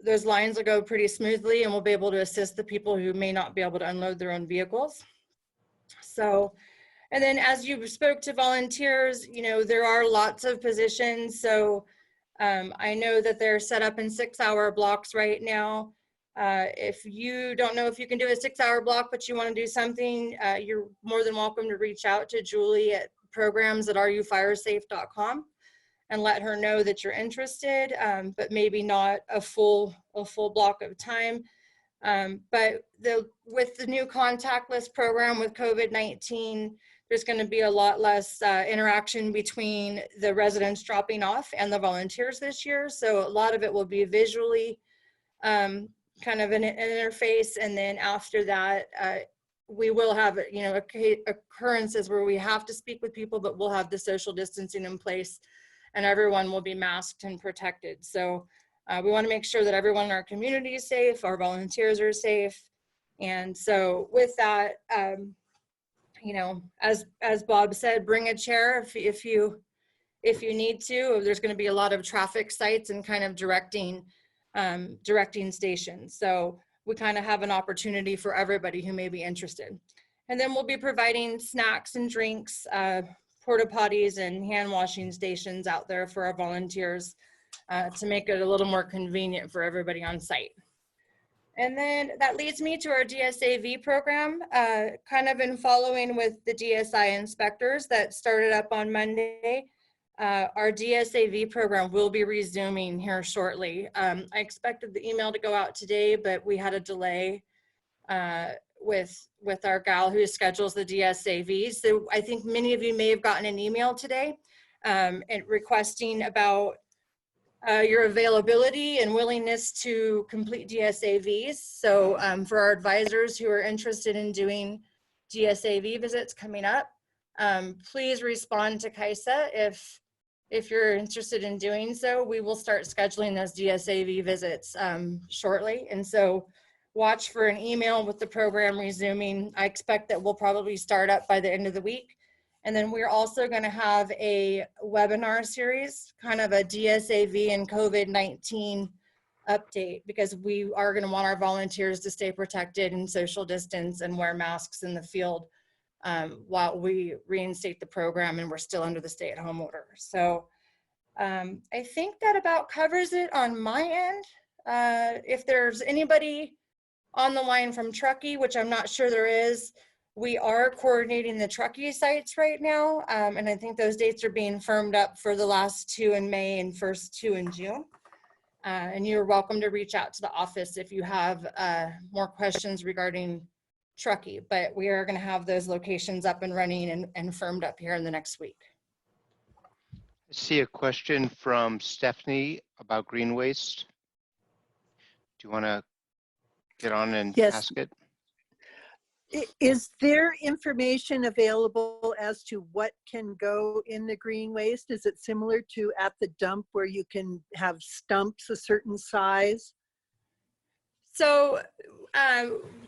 those lines will go pretty smoothly, and we'll be able to assist the people who may not be able to unload their own vehicles. So, and then as you spoke to volunteers, you know, there are lots of positions. So I know that they're set up in 6-hour blocks right now. If you don't know if you can do a 6-hour block, but you want to do something, you're more than welcome to reach out to Julie at programs@areyouffiresafe.com and let her know that you're interested, but maybe not a full block of time. But with the new contactless program with COVID-19, there's going to be a lot less interaction between the residents dropping off and the volunteers this year. So a lot of it will be visually kind of an interface. And then after that, we will have, occurrences where we have to speak with people, but we'll have the social distancing in place and everyone will be masked and protected. So we want to make sure that everyone in our community is safe, our volunteers are safe. And so with that, as Bob said, bring a chair if you need to. There's going to be a lot of traffic sites and kind of directing stations. So we kind of have an opportunity for everybody who may be interested. And then we'll be providing snacks and drinks, porta potties and hand washing stations out there for our volunteers to make it a little more convenient for everybody on site. And then that leads me to our DSAV program, kind of in following with the DSI inspectors that started up on Monday. Our DSAV program will be resuming here shortly. I expected the email to go out today, but we had a delay with our gal who schedules the DSAV. So I think many of you may have gotten an email today and requesting about your availability and willingness to complete DSAVs. So for our advisors who are interested in doing DSAV visits coming up, please respond to Kaisa if you're interested in doing so. We will start scheduling those DSAV visits shortly. And so watch for an email with the program resuming. I expect that we'll probably start up by the end of the week. And then we're also going to have a webinar series, kind of a DSAV and COVID-19 update, because we are going to want our volunteers to stay protected and social distance and wear masks in the field while we reinstate the program and we're still under the stay-at-home order. So I think that about covers it on my end. If there's anybody on the line from Truckee, which I'm not sure there is, we are coordinating the Truckee sites right now, and I think those dates are being firmed up for the last 2 in May and first 2 in June. And you're welcome to reach out to the office if you have more questions regarding Truckee, but we are going to have those locations up and running and firmed up here in the next week. I see a question from Stephanie about green waste. Do you want to get on and ask it? Is there information available as to what can go in the green waste? Is it similar to at the dump where you can have stumps a certain size? So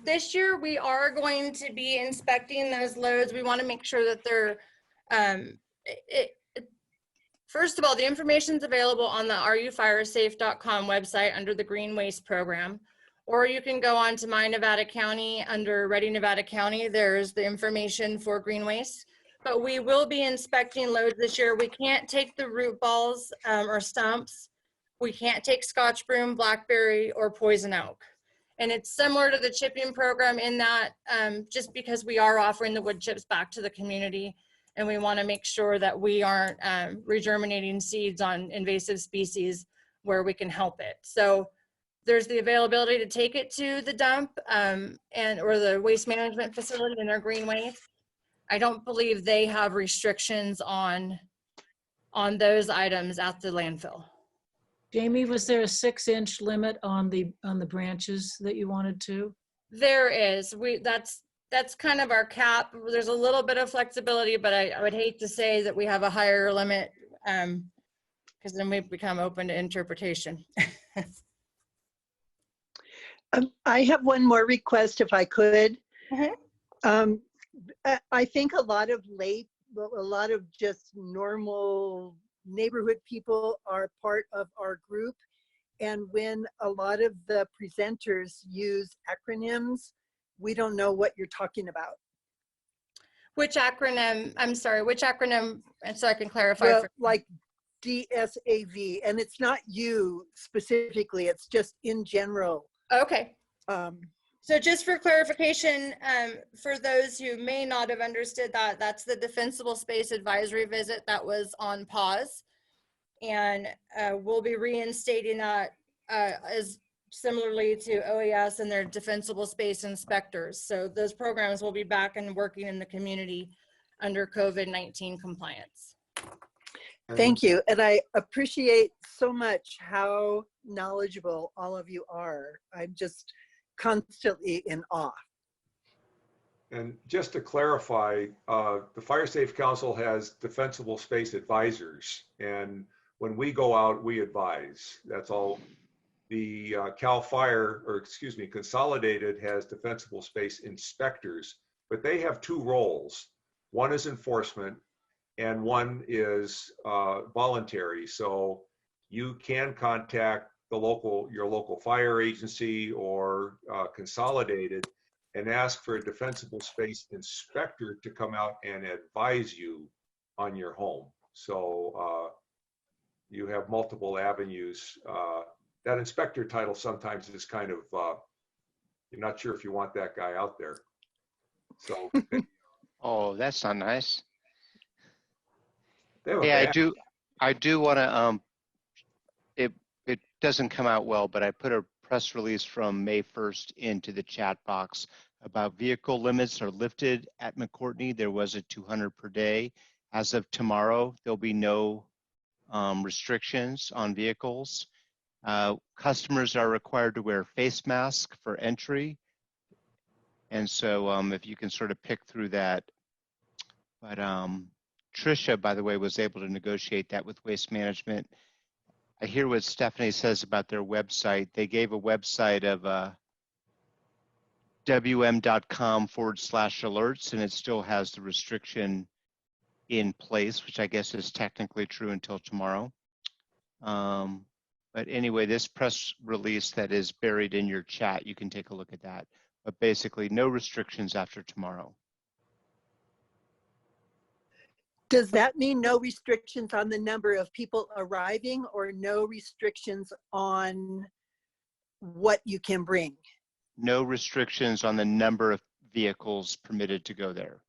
this year we are going to be inspecting those loads. We want to make sure that they're, first of all, the information is available on the areyouffiresafe.com website under the Green Waste Program. Or you can go on to My Nevada County under Ready Nevada County. There's the information for green waste. But we will be inspecting loads this year. We can't take the root balls or stumps. We can't take Scotch broom, blackberry, or poison oak. And it's similar to the chipping program in that just because we are offering the wood chips back to the community, and we want to make sure that we aren't regerminating seeds on invasive species where we can help it. So there's the availability to take it to the dump or the waste management facility in their green waste. I don't believe they have restrictions on those items at the landfill. Jamie, was there a 6-inch limit on the branches that you wanted to? There is. That's kind of our cap. There's a little bit of flexibility, but I would hate to say that we have a higher limit because then we become open to interpretation. I have one more request if I could. Mm-hmm. I think a lot of just normal neighborhood people are part of our group. And when a lot of the presenters use acronyms, we don't know what you're talking about. Which acronym? I'm sorry, which acronym? And so I can clarify. Well, like DSAV, and it's not you specifically, it's just in general. Okay. So just for clarification, for those who may not have understood that, that's the Defensible Space Advisory Visit that was on pause. And we'll be reinstating that as similarly to OES and their Defensible Space Inspectors. So those programs will be back and working in the community under COVID-19 compliance. Thank you. And I appreciate so much how knowledgeable all of you are. I'm just constantly in awe. And just to clarify, the Fire Safe Council has defensible space advisors. And when we go out, we advise. That's all. The Cal Fire, or excuse me, Consolidated has defensible space inspectors, but they have two roles. One is enforcement and one is voluntary. So you can contact your local fire agency or Consolidated and ask for a defensible space inspector to come out and advise you on your home. So you have multiple avenues. That inspector title sometimes is kind of, you're not sure if you want that guy out there. So. Oh, that's not nice. They have a Hey, badge. I do want to, it doesn't come out well, but I put a press release from May 1st into the chat box about vehicle limits are lifted at McCourtney. There was a 200 per day. As of tomorrow, there'll be no restrictions on vehicles. Customers are required to wear face masks for entry. And so if you can sort of pick through that. But Tricia, by the way, was able to negotiate that with Waste Management. I hear what Stephanie says about their website. They gave a website of wm.com/alerts, and it still has the restriction in place, which I guess is technically true until tomorrow. But anyway, this press release that is buried in your chat, you can take a look at that. But basically, no restrictions after tomorrow. Does that mean no restrictions on the number of people arriving or no restrictions on what you can bring? No restrictions on the number of vehicles permitted to go there.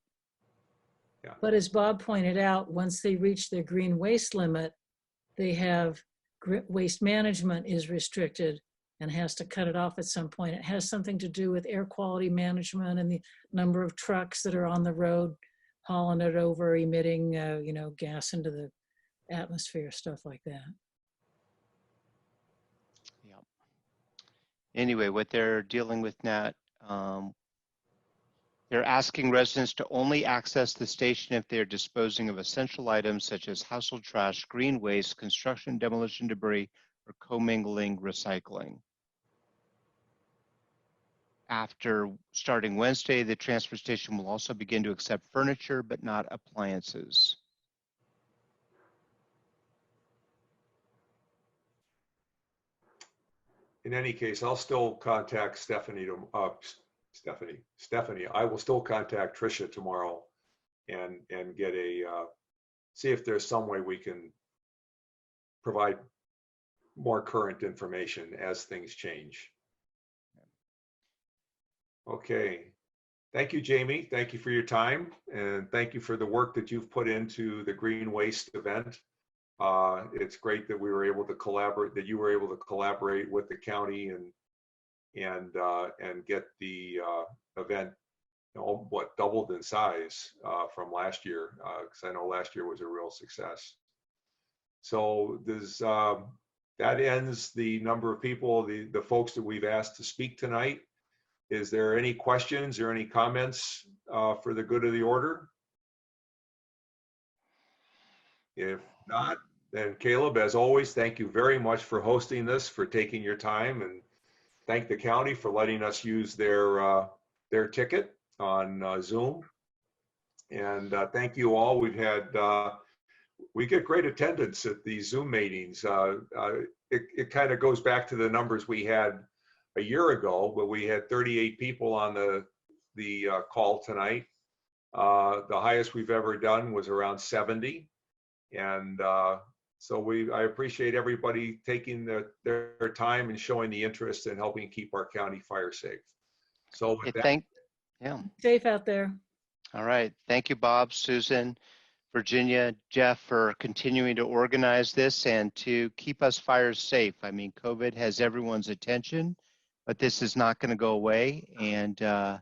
Yeah. But as Bob pointed out, once they reach their green waste limit, they have waste management is restricted and has to cut it off at some point. It has something to do with air quality management and the number of trucks that are on the road hauling it over, emitting, gas into the atmosphere, stuff like that. Yeah. Anyway, what they're dealing with now, they're asking residents to only access the station if they're disposing of essential items such as household trash, green waste, construction, demolition debris, or commingling recycling. After starting Wednesday, the transfer station will also begin to accept furniture, but not appliances. In any case, I'll still contact Stephanie. I will still contact Tricia tomorrow and get see if there's some way we can provide more current information as things change. Okay. Thank you, Jamie. Thank you for your time. And thank you for the work that you've put into the Green Waste event. It's great that we were able to collaborate, that you were able to collaborate with the county and get the event, doubled in size from last year, because I know last year was a real success. So that ends the number of people, the folks that we've asked to speak tonight. Is there any questions or any comments for the good of the order? If not, then Caleb, as always, thank you very much for hosting this, for taking your time, and thank the county for letting us use their ticket on Zoom. And thank you all. We get great attendance at these Zoom meetings. It kind of goes back to the numbers we had a year ago, but we had 38 people on the call tonight. The highest we've ever done was around 70. And So I appreciate everybody taking their time and showing the interest in helping keep our county fire safe. So with that, Yeah. Safe out there. All right. Thank you, Bob, Susan, Virginia, Jeff, for continuing to organize this and to keep us fires safe. I mean, COVID has everyone's attention, but this is not going to go away. And the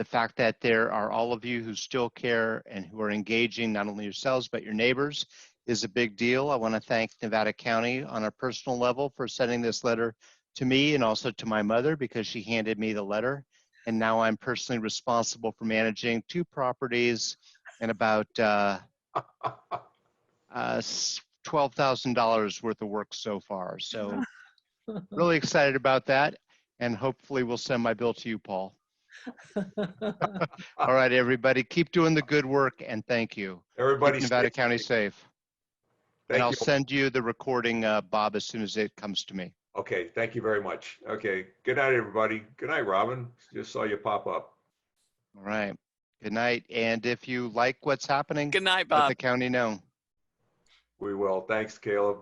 fact that there are all of you who still care and who are engaging, not only yourselves, but your neighbors, is a big deal. I want to thank Nevada County on a personal level for sending this letter to me and also to my mother, because she handed me the letter. And now I'm personally responsible for managing 2 properties and about $12,000 worth of work so far. So really excited about that. And hopefully we'll send my bill to you, Paul. All right, everybody, keep doing the good work, and thank you. everybody, Keep Nevada stay County safe. safe. And Thank I'll you. send you the recording, Bob, as soon as it comes to me. Okay, thank you very much. Okay, good night, everybody. Good night, Robin. Just saw you pop up. All right. Good night. And if you like what's happening, Good night, let Bob. the county know. We will. Thanks, Caleb.